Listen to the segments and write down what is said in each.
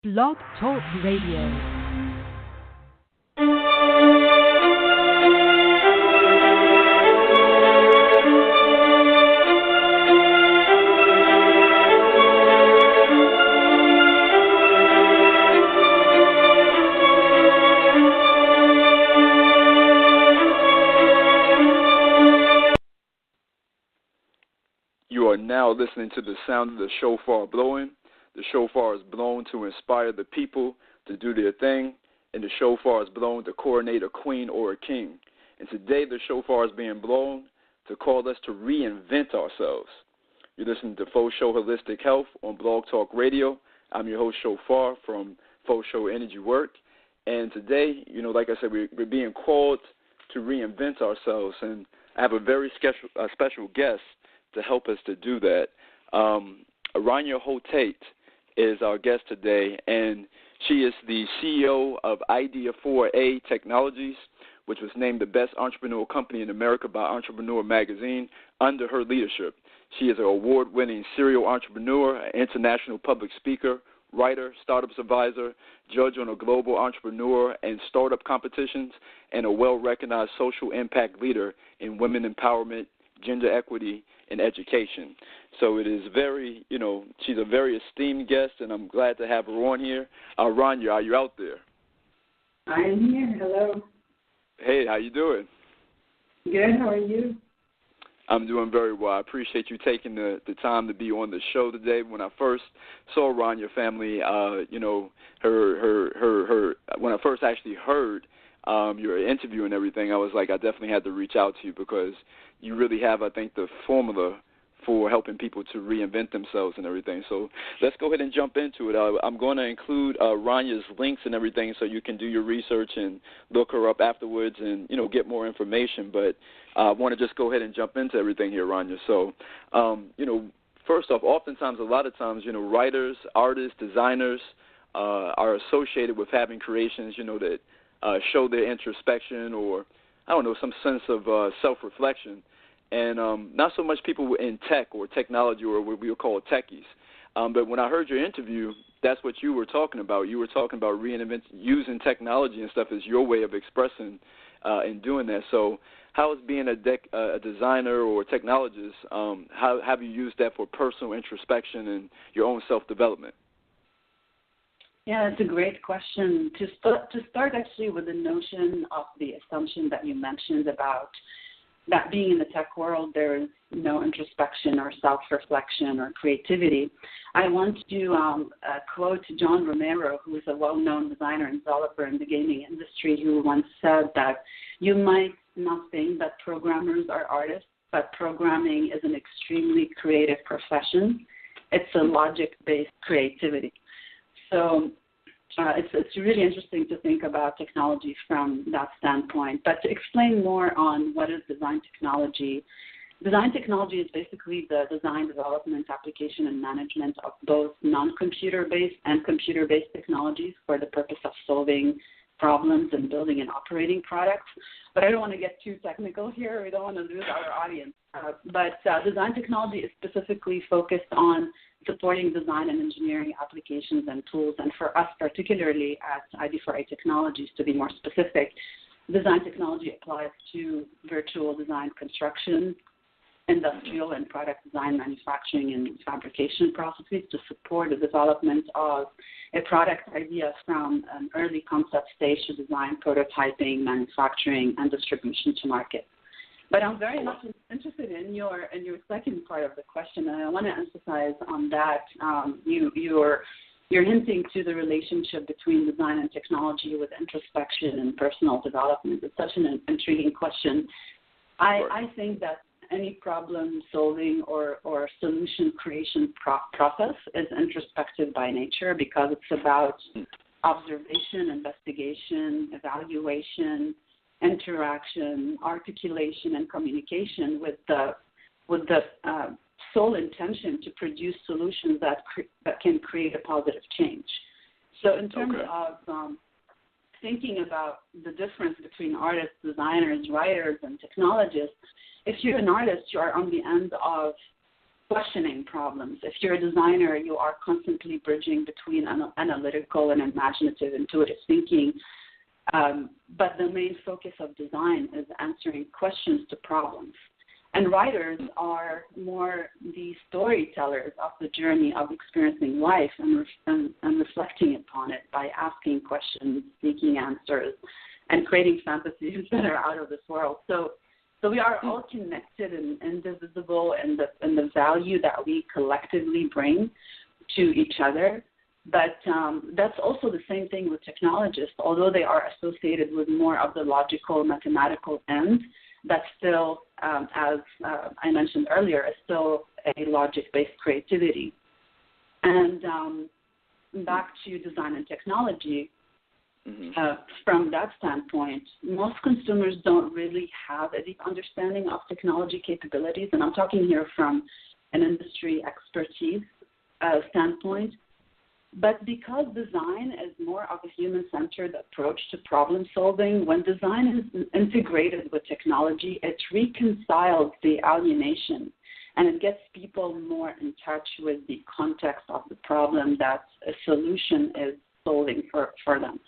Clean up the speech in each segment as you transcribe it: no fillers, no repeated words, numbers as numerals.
Blog Talk Radio. You are now listening to the sound of the shofar blowing. The shofar is blown to inspire the people to do their thing, and the shofar is blown to coronate a queen or a king. And today the shofar is being blown to call us to reinvent ourselves. You're listening to Faux Show Holistic Health on Blog Talk Radio. I'm your host, Shofar, from Faux Show Energy Work. And today, like I said, we're being called to reinvent ourselves. And I have a very special guest to help us to do that. Rania Hoteit is our guest today, and she is the CEO of ID4A Technologies, which was named the best entrepreneurial company in America by Entrepreneur magazine under her leadership. She is an award-winning serial entrepreneur, an international public speaker, writer, startups advisor, judge on a global entrepreneur and startup competitions, and a well-recognized social impact leader in women empowerment, gender equity, and education. So it is very, she's a very esteemed guest, and I'm glad to have her on here. Rania, are you out there? I am here. Hello. Hey, how you doing? Good. How are you? I'm doing very well. I appreciate you taking the time to be on the show today. When I first saw Rania family, when I first actually heard your interview and everything, I was like, I definitely had to reach out to you because you really have, I think, the formula for helping people to reinvent themselves and everything. So let's go ahead and jump into it. I'm going to include Rania's links and everything so you can do your research and look her up afterwards and, get more information. But I want to just go ahead and jump into everything here, Rania. So, first off, oftentimes, a lot of times, writers, artists, designers are associated with having creations, that show their introspection or, some sense of self-reflection. And not so much people in tech or technology or what we would call techies. But when I heard your interview, that's what you were talking about. You were talking about using technology and stuff as your way of expressing and doing that. So how is being a designer or a technologist, how have you used that for personal introspection and your own self-development? Yeah, it's a great question. To start actually with the notion of the assumption that you mentioned about that being in the tech world, there is no introspection or self-reflection or creativity. I want to quote John Romero, who is a well-known designer and developer in the gaming industry, who once said that you might not think that programmers are artists, but programming is an extremely creative profession. It's a logic-based creativity. So it's really interesting to think about technology from that standpoint. But to explain more on what is design technology is basically the design, development, application, and management of both non-computer-based and computer-based technologies for the purpose of solving problems and building and operating products. But I don't want to get too technical here. We don't want to lose our audience. But design technology is specifically focused on supporting design and engineering applications and tools. And for us, particularly at ID4A Technologies, to be more specific, design technology applies to virtual design construction, industrial and product design, manufacturing, and fabrication processes to support the development of a product idea from an early concept stage to design, prototyping, manufacturing, and distribution to market. But I'm very much interested in your second part of the question, and I want to emphasize on that. You're hinting to the relationship between design and technology with introspection and personal development. It's such an intriguing question. I think that any problem-solving or solution creation process is introspective by nature because it's about observation, investigation, evaluation, interaction, articulation, and communication with the sole intention to produce solutions that can create a positive change. So in terms of thinking about the difference between artists, designers, writers, and technologists, if you're an artist, you are on the end of questioning problems. If you're a designer, you are constantly bridging between analytical and imaginative, intuitive thinking. But the main focus of design is answering questions to problems. And writers are more the storytellers of the journey of experiencing life and reflecting upon it by asking questions, seeking answers, and creating fantasies that are out of this world. So we are all connected and indivisible in the value that we collectively bring to each other. But that's also the same thing with technologists. Although they are associated with more of the logical, mathematical end, that's still, as I mentioned earlier, is still a logic-based creativity. And back to design and technology, from that standpoint, most consumers don't really have a deep understanding of technology capabilities, and I'm talking here from an industry expertise standpoint. But because design is more of a human-centered approach to problem solving, when design is integrated with technology, it reconciles the alienation and it gets people more in touch with the context of the problem that a solution is solving for them.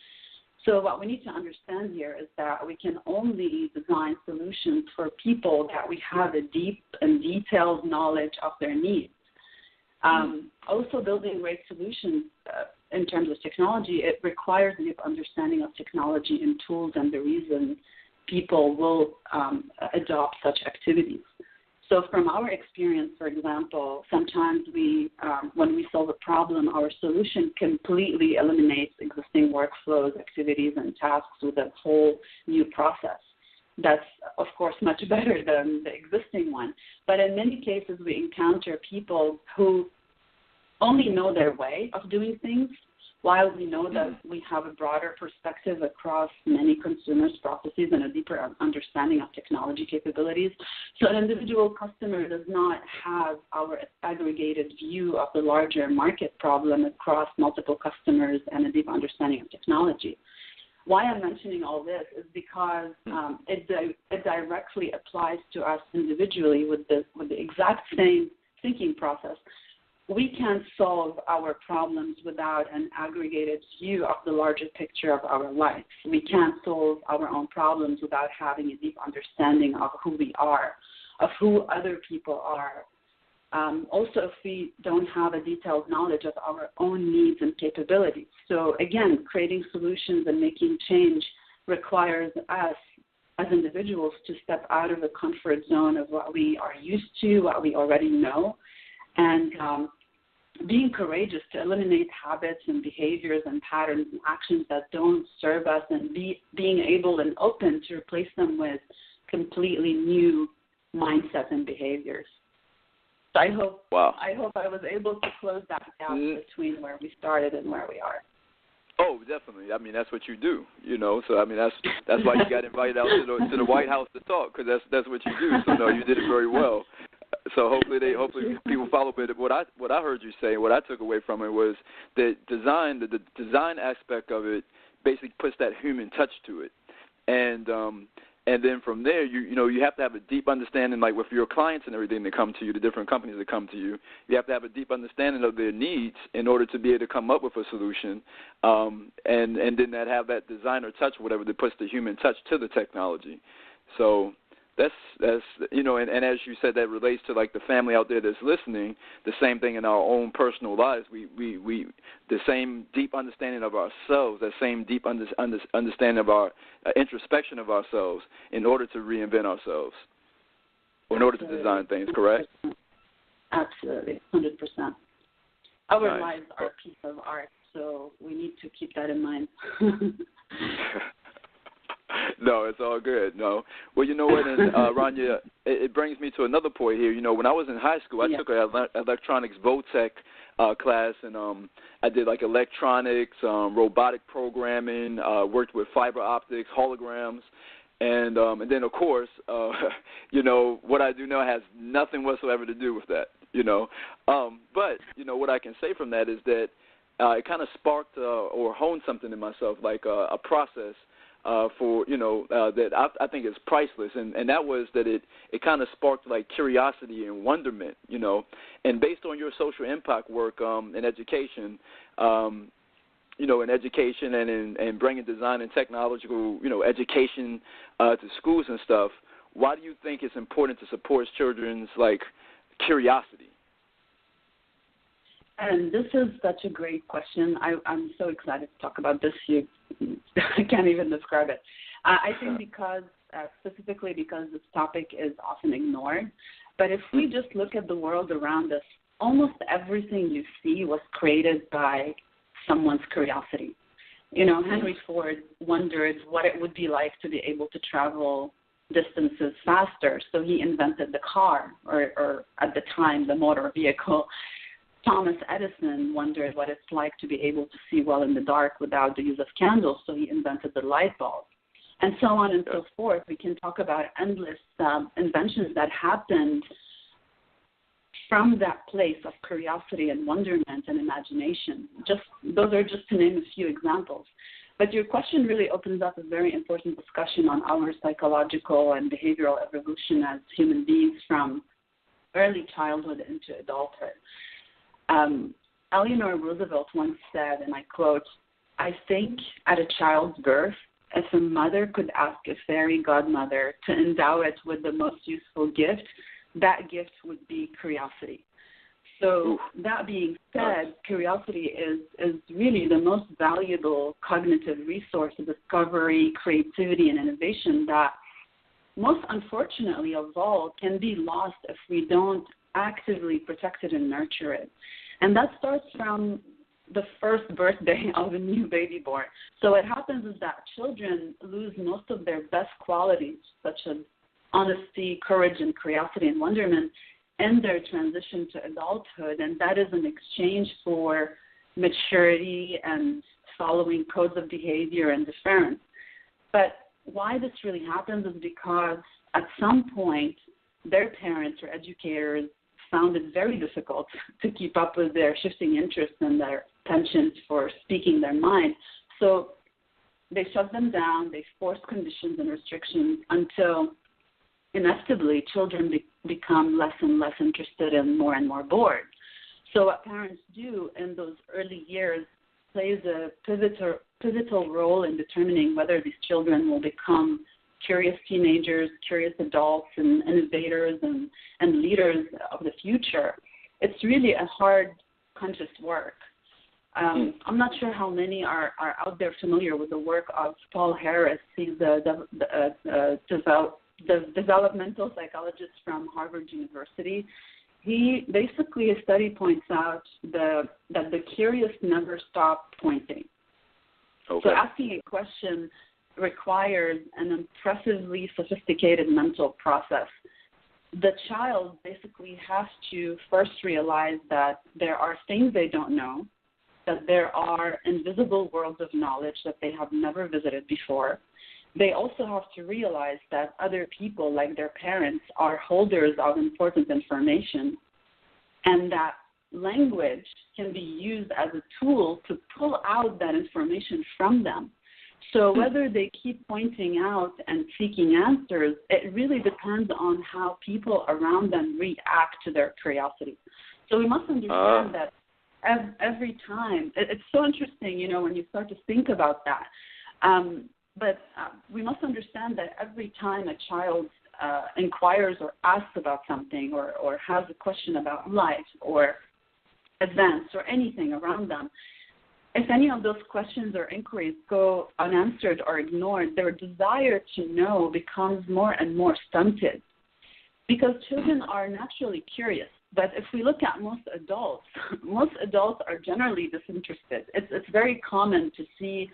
So what we need to understand here is that we can only design solutions for people that we have a deep and detailed knowledge of their needs. Also, building great solutions in terms of technology, it requires a deep understanding of technology and tools and the reason people will adopt such activities. So from our experience, for example, sometimes when we solve a problem, our solution completely eliminates existing workflows, activities, and tasks with a whole new process. That's, of course, much better than the existing one. But in many cases, we encounter people who only know their way of doing things, while we know that we have a broader perspective across many consumers' processes and a deeper understanding of technology capabilities. So an individual customer does not have our aggregated view of the larger market problem across multiple customers and a deep understanding of technology. Why I'm mentioning all this is because it directly applies to us individually with the exact same thinking process. We can't solve our problems without an aggregated view of the larger picture of our life. We can't solve our own problems without having a deep understanding of who we are, of who other people are. Also, if we don't have a detailed knowledge of our own needs and capabilities. So again, creating solutions and making change requires us as individuals to step out of the comfort zone of what we are used to, what we already know, and being courageous to eliminate habits and behaviors and patterns and actions that don't serve us, and being able and open to replace them with completely new mindsets and behaviors. So I hope I was able to close that gap between where we started and where we are. Oh, definitely. I mean, that's what you do, you know. So I mean, that's why you got invited out to the White House to talk, because that's what you do. So no, you did it very well. So hopefully people follow it. What I heard you say, what I took away from it was that the design aspect of it basically puts that human touch to it, and then from there you have to have a deep understanding, like with your clients and everything that come to you, the different companies that come to you. You have to have a deep understanding of their needs in order to be able to come up with a solution, and then have that designer touch, whatever that puts the human touch to the technology. So. That's and as you said, that relates to like the family out there that's listening. The same thing in our own personal lives. We the same deep understanding of ourselves, that same deep understanding of our introspection of ourselves in order to reinvent ourselves, or in order to design things. Correct? Absolutely, 100%. Our lives are a piece of art, so we need to keep that in mind. No, it's all good. No. Well, you know what, and Rania, it brings me to another point here. You know, when I was in high school, I took an electronics Votech class, and I did like electronics, robotic programming, worked with fiber optics, holograms, and then of course, what I do now has nothing whatsoever to do with that. But what I can say from that is that it kind of sparked or honed something in myself, like a process for that I think is priceless, and that was that it kind of sparked like curiosity and wonderment, and based on your social impact work in education, in education and in bringing design and technological education to schools and stuff. Why do you think it's important to support children's like curiosity? And this is such a great question. I'm so excited to talk about this. I can't even describe it. I think specifically because this topic is often ignored. But if we just look at the world around us, almost everything you see was created by someone's curiosity. Henry Ford wondered what it would be like to be able to travel distances faster, so he invented the car, or at the time, the motor vehicle. Thomas Edison wondered what it's like to be able to see well in the dark without the use of candles, so he invented the light bulb. And so on and so forth. We can talk about endless inventions that happened from that place of curiosity and wonderment and imagination. Those are just to name a few examples. But your question really opens up a very important discussion on our psychological and behavioral evolution as human beings from early childhood into adulthood. Eleanor Roosevelt once said, and I quote, "I think at a child's birth, if a mother could ask a fairy godmother to endow it with the most useful gift, that gift would be curiosity." So that being said, curiosity is really the most valuable cognitive resource of discovery, creativity, and innovation that most unfortunately of all can be lost if we don't actively protect it and nurture it. And that starts from the first birthday of a new baby born. So what happens is that children lose most of their best qualities, such as honesty, courage, and curiosity and wonderment, in their transition to adulthood, and that is in exchange for maturity and following codes of behavior and deference. But why this really happens is because at some point their parents or educators found it very difficult to keep up with their shifting interests and their penchant for speaking their mind. So they shut them down, they forced conditions and restrictions until inevitably children become less and less interested and more bored. So what parents do in those early years plays a pivotal role in determining whether these children will become curious teenagers, curious adults, and innovators and leaders of the future. It's really a hard, conscious work. I'm not sure how many are out there familiar with the work of Paul Harris. He's the developmental psychologist from Harvard University. His study points out that the curious never stop pointing. Okay. So asking a question requires an impressively sophisticated mental process. The child basically has to first realize that there are things they don't know, that there are invisible worlds of knowledge that they have never visited before. They also have to realize that other people, like their parents, are holders of important information, and that language can be used as a tool to pull out that information from them. So whether they keep pointing out and seeking answers, it really depends on how people around them react to their curiosity. So we must understand that every time, it's so interesting, when you start to think about that. But we must understand that every time a child inquires or asks about something or has a question about life or events or anything around them, if any of those questions or inquiries go unanswered or ignored, their desire to know becomes more and more stunted because children are naturally curious. But if we look at most adults are generally disinterested. It's very common to see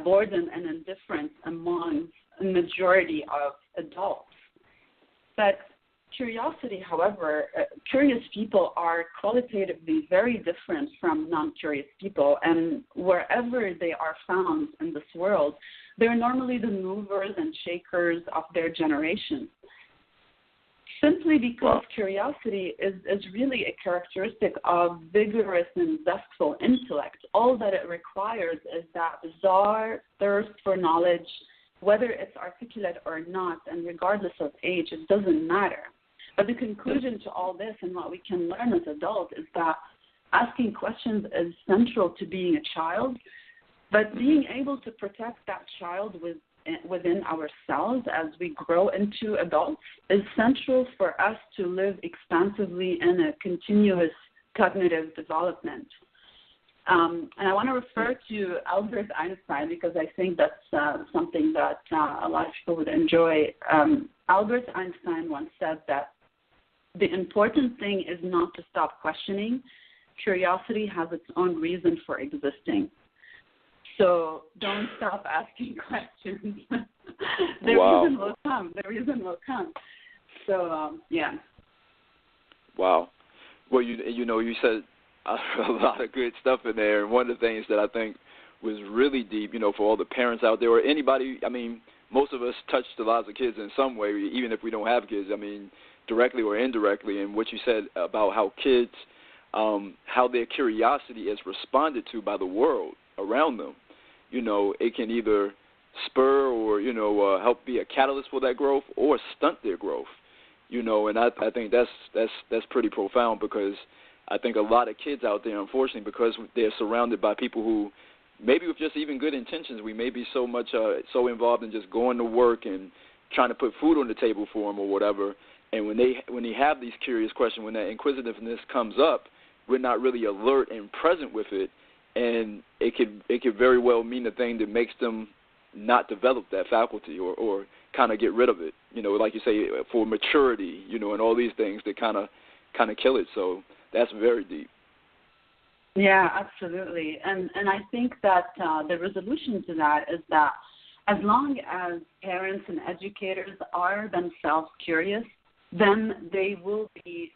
boredom and indifference among a majority of adults. But curiosity, however, curious people are qualitatively very different from non-curious people, and wherever they are found in this world, they're normally the movers and shakers of their generation. simply because curiosity is really a characteristic of vigorous and zestful intellect. All that it requires is that bizarre thirst for knowledge, whether it's articulate or not, and regardless of age, it doesn't matter. But the conclusion to all this and what we can learn as adults is that asking questions is central to being a child, but being able to protect that child within ourselves as we grow into adults is central for us to live expansively in a continuous cognitive development. And I want to refer to Albert Einstein because I think that's something that a lot of people would enjoy. Albert Einstein once said that the important thing is not to stop questioning. Curiosity has its own reason for existing. So don't stop asking questions. The reason will come. The reason will come. So, yeah. Wow. Well, you said a lot of good stuff in there. And one of the things that I think was really deep, for all the parents out there or anybody, most of us touch the lives of kids in some way, even if we don't have kids, directly or indirectly. And what you said about how kids, how their curiosity is responded to by the world around them. It can either spur or, help be a catalyst for that growth or stunt their growth, and I think that's pretty profound because I think a lot of kids out there, unfortunately, because they're surrounded by people who maybe with just even good intentions, we may be so involved in just going to work and trying to put food on the table for them or whatever, and when they have these curious questions, when that inquisitiveness comes up, we're not really alert and present with it. And it could very well mean the thing that makes them not develop that faculty or kind of get rid of it, like you say, for maturity, and all these things that kind of kill it. So that's very deep. Yeah, absolutely. And I think that the resolution to that is that as long as parents and educators are themselves curious, then they will be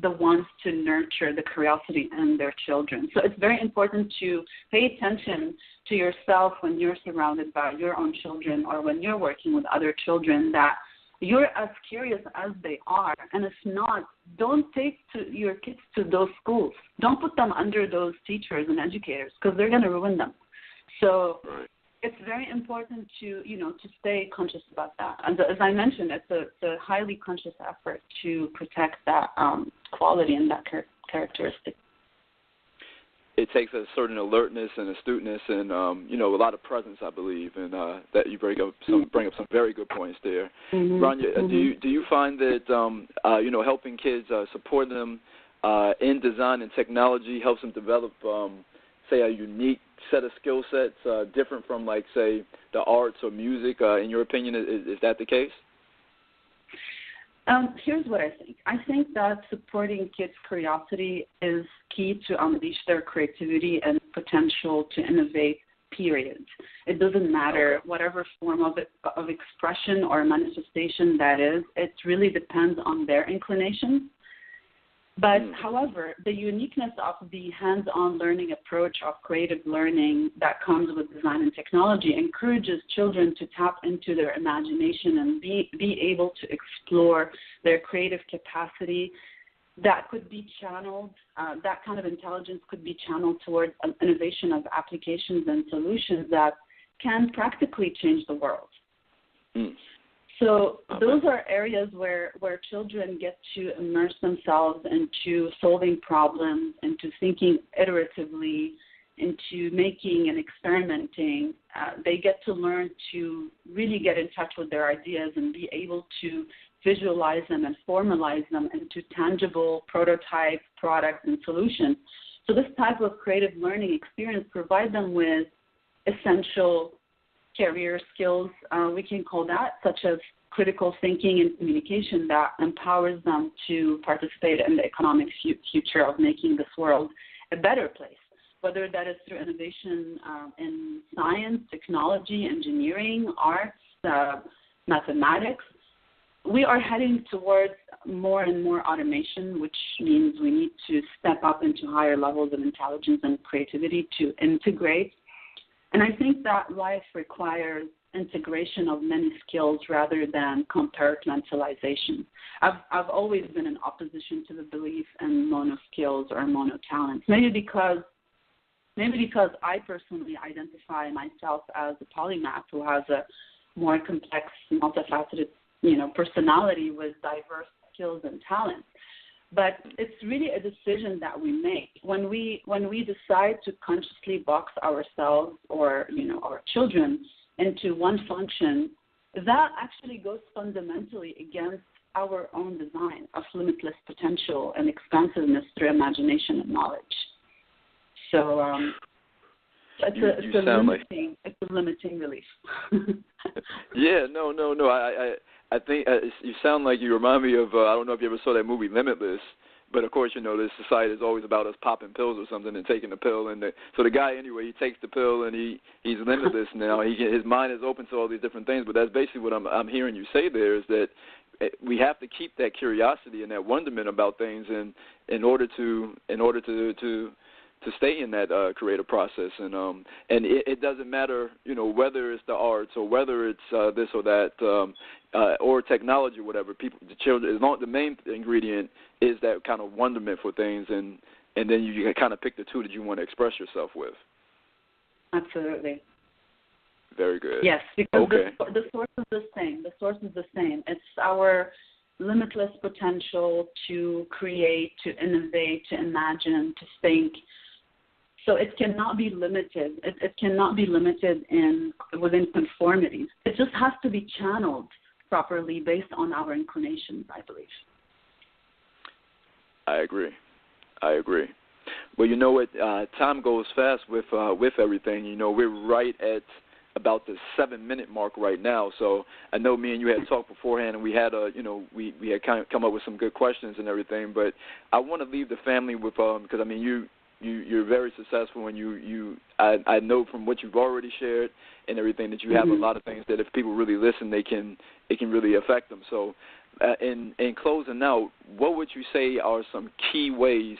the ones to nurture the curiosity in their children. So it's very important to pay attention to yourself when you're surrounded by your own children or when you're working with other children, that you're as curious as they are. And if not, don't take your kids to those schools. Don't put them under those teachers and educators because they're going to ruin them. So it's very important to stay conscious about that. And as I mentioned, it's a highly conscious effort to protect that quality and that characteristic. It takes a certain alertness and astuteness and a lot of presence, I believe, and that you bring up some very good points there. Mm-hmm. Rania, do you find that helping kids, support them in design and technology helps them develop say a unique set of skill sets different from, like, say, the arts or music? In your opinion, is that the case? Here's what I think. I think that supporting kids' curiosity is key to unleash their creativity and potential to innovate, period. It doesn't matter whatever form of expression or manifestation that is. It really depends on their inclination. But, however, the uniqueness of the hands-on learning approach of creative learning that comes with design and technology encourages children to tap into their imagination and be able to explore their creative capacity. That could be channeled, that kind of intelligence could be channeled towards an innovation of applications and solutions that can practically change the world. So those are areas where children get to immerse themselves into solving problems, into thinking iteratively, into making and experimenting. They get to learn to really get in touch with their ideas and be able to visualize them and formalize them into tangible prototype products and solutions. So this type of creative learning experience provides them with essential career skills, we can call that, such as critical thinking and communication that empowers them to participate in the economic future of making this world a better place, whether that is through innovation in science, technology, engineering, arts, mathematics. We are heading towards more and more automation, which means we need to step up into higher levels of intelligence and creativity to integrate. And I think that life requires integration of many skills rather than compartmentalization. I've always been in opposition to the belief in mono skills or mono talents. Maybe because I personally identify myself as a polymath who has a more complex, multifaceted, personality with diverse skills and talents. But it's really a decision that we make when we decide to consciously box ourselves or our children into one function. That actually goes fundamentally against our own design of limitless potential and expansiveness through imagination and knowledge. So it's a limiting belief. Yeah, no. I think you sound like you remind me of, I don't know if you ever saw that movie Limitless, but of course, this society is always about us popping pills or something and taking the pill. And so the guy, anyway, he takes the pill and he's limitless now. His mind is open to all these different things. But that's basically what I'm hearing you say there, is that we have to keep that curiosity and that wonderment about things in order to stay in that creative process, and it doesn't matter, whether it's the arts or whether it's this or that, or technology or whatever. The children, the main ingredient is that kind of wonderment for things, and then you can kind of pick the two that you want to express yourself with. Absolutely. Very good. Yes, because the source is the same. The source is the same. It's our limitless potential to create, to innovate, to imagine, to think. So it cannot be limited. It cannot be limited within conformities. It just has to be channeled properly based on our inclinations, I believe. I agree. Well, you know what? Time goes fast with everything. We're right at about the 7-minute mark right now. So I know me and you had talked beforehand, and we had we had kind of come up with some good questions and everything. But I want to leave the family with because you're very successful, and I know from what you've already shared and everything that you have a lot of things that if people really listen, it can really affect them. So in closing out, what would you say are some key ways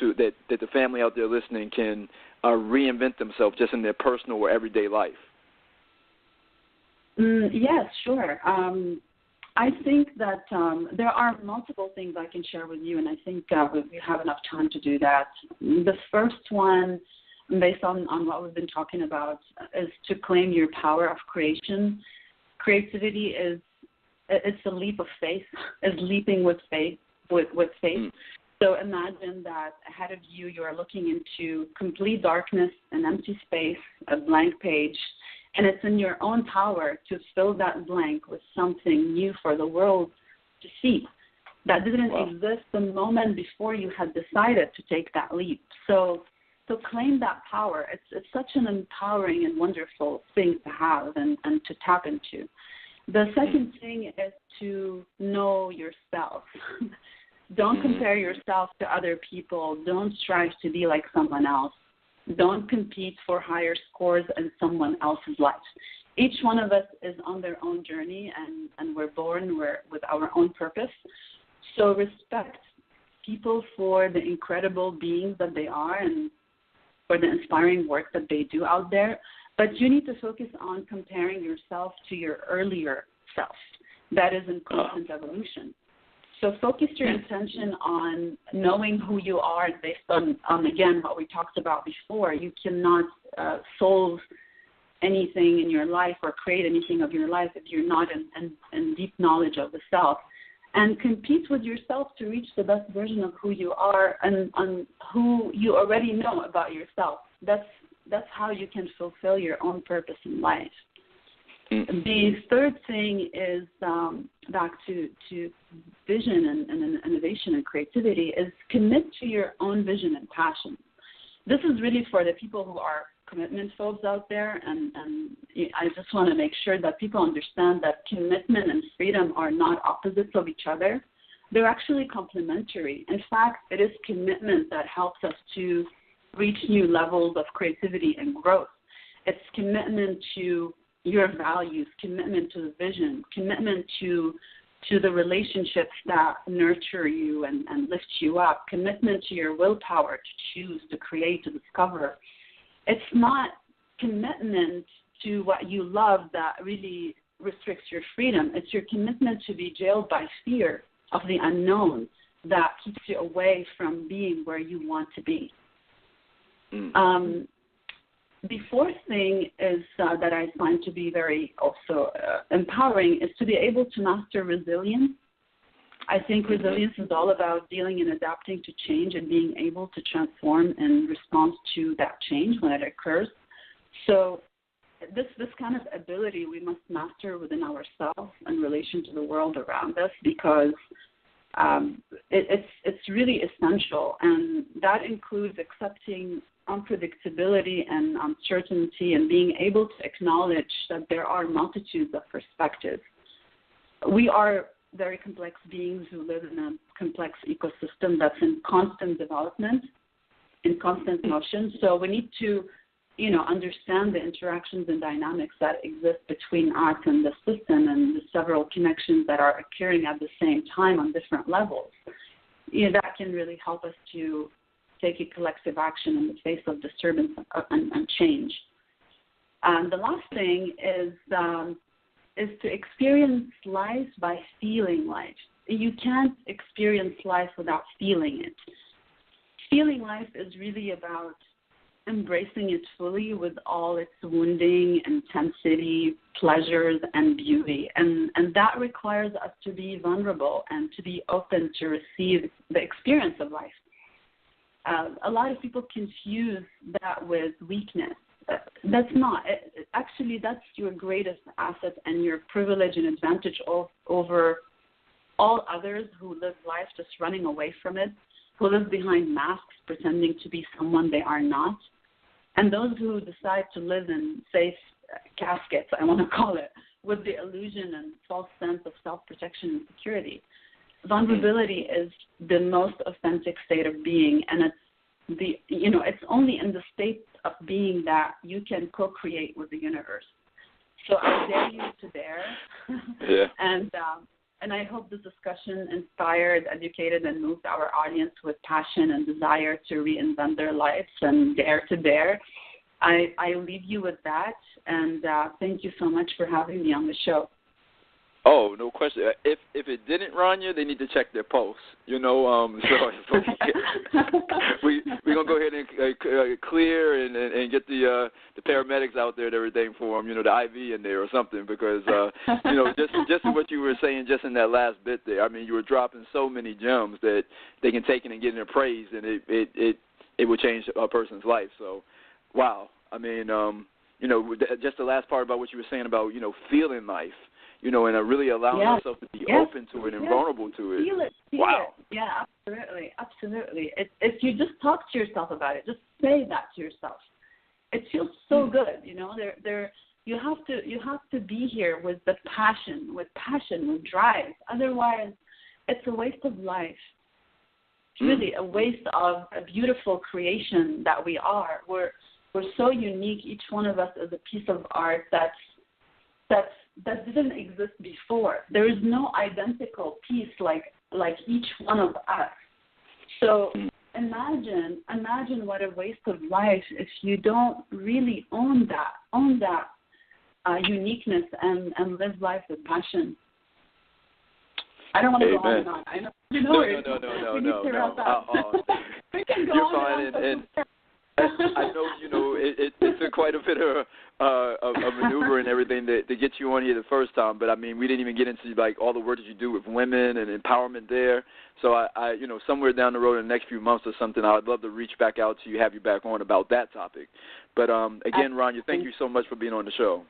that the family out there listening can reinvent themselves just in their personal or everyday life? Yes, sure. I think that there are multiple things I can share with you, and I think we have enough time to do that. The first one, based on what we've been talking about, is to claim your power of creation. Creativity it's a leap of faith, is leaping with faith. So imagine that ahead of you, you are looking into complete darkness, an empty space, a blank page, and it's in your own power to fill that blank with something new for the world to see that didn't exist the moment before you had decided to take that leap. So claim that power. It's such an empowering and wonderful thing to have and to tap into. The second thing is to know yourself. Don't compare yourself to other people. Don't strive to be like someone else. Don't compete for higher scores in someone else's life. Each one of us is on their own journey, and we're born with our own purpose. So respect people for the incredible beings that they are and for the inspiring work that they do out there. But you need to focus on comparing yourself to your earlier self. That is in constant evolution. So focus your attention on knowing who you are based on again, what we talked about before. You cannot solve anything in your life or create anything of your life if you're not in deep knowledge of the self. And compete with yourself to reach the best version of who you are and who you already know about yourself. That's how you can fulfill your own purpose in life. The third thing is back to vision and innovation and creativity is commit to your own vision and passion. This is really for the people who are commitment folks out there, and I just want to make sure that people understand that commitment and freedom are not opposites of each other. They're actually complementary. In fact, it is commitment that helps us to reach new levels of creativity and growth. It's commitment to your values, commitment to the vision, commitment to the relationships that nurture you and lift you up, commitment to your willpower to choose, to create, to discover. It's not commitment to what you love that really restricts your freedom. It's your commitment to be jailed by fear of the unknown that keeps you away from being where you want to be. The fourth thing is that I find to be very also empowering is to be able to master resilience. I think resilience is all about dealing and adapting to change and being able to transform in response to that change when it occurs. So this kind of ability we must master within ourselves in relation to the world around us, because it's really essential, and that includes accepting unpredictability and uncertainty and being able to acknowledge that there are multitudes of perspectives. We are very complex beings who live in a complex ecosystem that's in constant development, in constant motion. So we need to, understand the interactions and dynamics that exist between us and the system and the several connections that are occurring at the same time on different levels. That can really help us to take a collective action in the face of disturbance and change. And the last thing is to experience life by feeling life. You can't experience life without feeling it. Feeling life is really about embracing it fully with all its wounding, intensity, pleasures, and beauty. And that requires us to be vulnerable and to be open to receive the experience of life. A lot of people confuse that with weakness. That's not. Actually, that's your greatest asset and your privilege and advantage over all others who live life just running away from it, who live behind masks pretending to be someone they are not, and those who decide to live in safe caskets, I want to call it, with the illusion and false sense of self-protection and security. Vulnerability is the most authentic state of being, and it's only in the state of being that you can co-create with the universe. So I dare you to dare. Yeah. And I hope this discussion inspired, educated, and moved our audience with passion and desire to reinvent their lives and dare to dare. I leave you with that, and thank you so much for having me on the show. Oh, no question. If it didn't, Rania, they need to check their pulse. So we're gonna go ahead and clear and get the paramedics out there and everything for them. The IV in there or something, because just what you were saying just in that last bit there. I mean, you were dropping so many gems that they can take it and get in praise, and it would change a person's life. So, wow. I mean, just the last part about what you were saying about feeling life. And really allowing yourself to be open to it and vulnerable to it. Feel it. Wow. Yeah, absolutely. If you just talk to yourself about it, just say that to yourself. It feels so good. You have to be here with the passion, with drive. Otherwise, it's a waste of life. It's really a waste of a beautiful creation that we are. We're so unique. Each one of us is a piece of art that didn't exist before. There is no identical piece like each one of us. So imagine what a waste of life if you don't really own that uniqueness and live life with passion. I don't want to go on and on. I know. No. We can go You're on fine, and I know, it's quite a bit of a maneuver and everything to get you on here the first time, but I mean, we didn't even get into all the work that you do with women and empowerment there. So I somewhere down the road in the next few months or something, I'd love to reach back out to you, have you back on about that topic. But again, Rania, thank you so much for being on the show.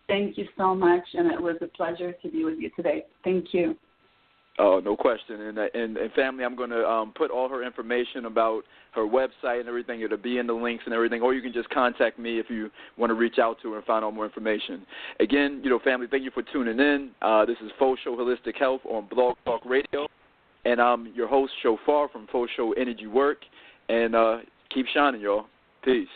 Thank you so much, and it was a pleasure to be with you today. Thank you. Oh, no question. And family, I'm going to put all her information about her website and everything. It'll be in the links and everything. Or you can just contact me if you want to reach out to her and find out more information. Again, family, thank you for tuning in. This is Faux Show Holistic Health on Blog Talk Radio. And I'm your host, Shofar from Faux Show Energy Work. And keep shining, y'all. Peace.